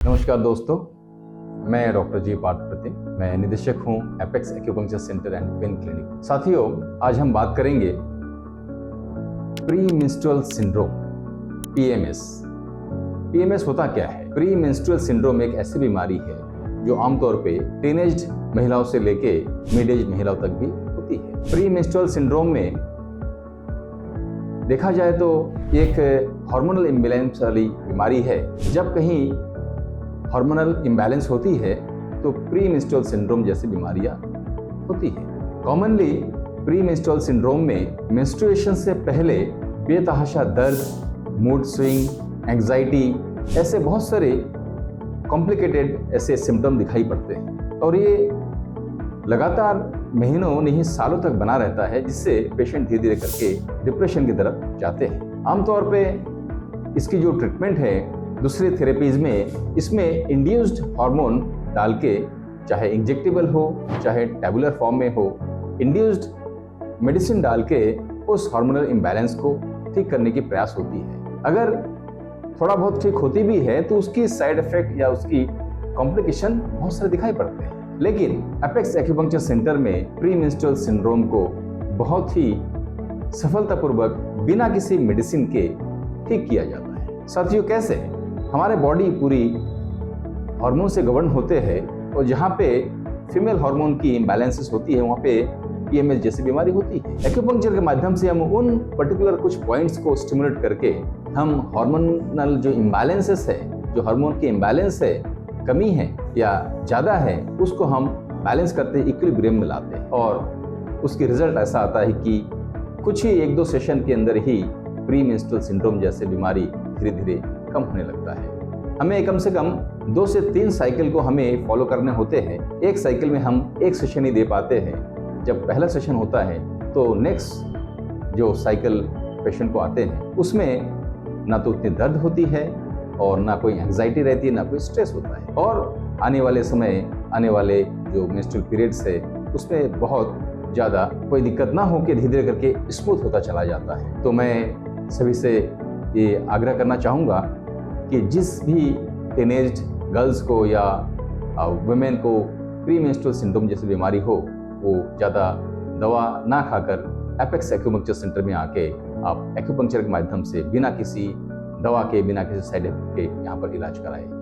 नमस्कार दोस्तों, मैं डॉक्टर जी पार्थ प्रतीक। मैं निदेशक हूं apex acupuncture centre and pain clinic. साथियों, आज हम बात करेंगे pre menstrual syndrome, PMS. PMS होता क्या है? प्री मेंस्ट्रुअल सिंड्रोम एक ऐसी बीमारी है जो आमतौर पे टीनेज महिलाओं से लेके मिड एज महिलाओं तक भी होती है। प्री मेंस्ट्रुअल सिंड्रोम में देखा जाए तो एक हार्मोनल इम्बैलेंस वाली बीमारी है। जब कहीं हार्मोनल इम्बैलेंस होती है तो प्री मेंस्ट्रुअल सिंड्रोम जैसी बीमारियां होती है। कॉमनली प्री मेंस्ट्रुअल सिंड्रोम में मेंस्ट्रुएशन से पहले बेतहाशा दर्द, मूड स्विंग, एंग्जाइटी, ऐसे बहुत सारे कॉम्प्लिकेटेड ऐसे सिम्टम दिखाई पड़ते हैं और ये लगातार महीनों नहीं सालों तक बना रहता है, जिससे पेशेंट धीरे धीरे करके डिप्रेशन की तरफ जाते हैं। आमतौर पे इसकी जो ट्रीटमेंट है दूसरे थेरेपीज में, इसमें इंड्यूस्ड हार्मोन डाल के, चाहे इंजेक्टेबल हो चाहे टैबुलर फॉर्म में हो, इंड्यूस्ड मेडिसिन डाल के उस हार्मोनल इम्बैलेंस को ठीक करने की प्रयास होती है। अगर थोड़ा बहुत ठीक होती भी है तो उसकी साइड इफेक्ट या उसकी कॉम्प्लिकेशन बहुत सारे दिखाई पड़ते हैं। लेकिन एपेक्स एक्यूपंक्चर सेंटर में प्री मेंस्ट्रुअल सिंड्रोम को बहुत ही सफलतापूर्वक बिना किसी मेडिसिन के ठीक किया जाता है। साथियों, कैसे? हमारे बॉडी पूरी हार्मोन से गवर्न होते हैं और जहाँ पे फीमेल हार्मोन की इम्बैलेंसेस होती है वहाँ पे पीएमएस जैसी बीमारी होती है। एक्यूपंक्चर के माध्यम से हम उन पर्टिकुलर कुछ पॉइंट्स को स्टिमुलेट करके हम हार्मोनल जो इम्बैलेंसेस है, जो हार्मोन की इम्बैलेंस है, कमी है या ज़्यादा है, उसको हम बैलेंस करते इक्विलिब्रियम में लाते हैं और उसकी रिजल्ट ऐसा आता है कि कुछ ही 1-2 सेशन के अंदर ही प्री मेंस्ट्रुअल सिंड्रोम जैसे बीमारी धीरे धीरे कम होने लगता है। हमें कम से कम 2 से 3 साइकिल को हमें फॉलो करने होते हैं। एक साइकिल में हम एक सेशन ही दे पाते हैं। जब पहला सेशन होता है तो नेक्स्ट जो साइकिल पेशेंट को आते हैं उसमें ना तो उतनी दर्द होती है और ना कोई एंग्जाइटी रहती है, ना कोई स्ट्रेस होता है और आने वाले जो मेंस्ट्रुअल पीरियड्स है उसमें बहुत ज़्यादा कोई दिक्कत ना हो के धीरे धीरे करके स्मूथ होता चला जाता है। तो मैं सभी से ये आग्रह करना चाहूँगा कि जिस भी टीनेज गर्ल्स को या वुमेन को प्री मेंस्ट्रुअल सिंड्रोम जैसी बीमारी हो, वो ज़्यादा दवा ना खाकर एपेक्स एक्यूपंक्चर सेंटर में आके आप एक्यूपंक्चर के माध्यम से बिना किसी दवा के, बिना किसी साइड इफेक्ट के यहाँ पर इलाज कराएं।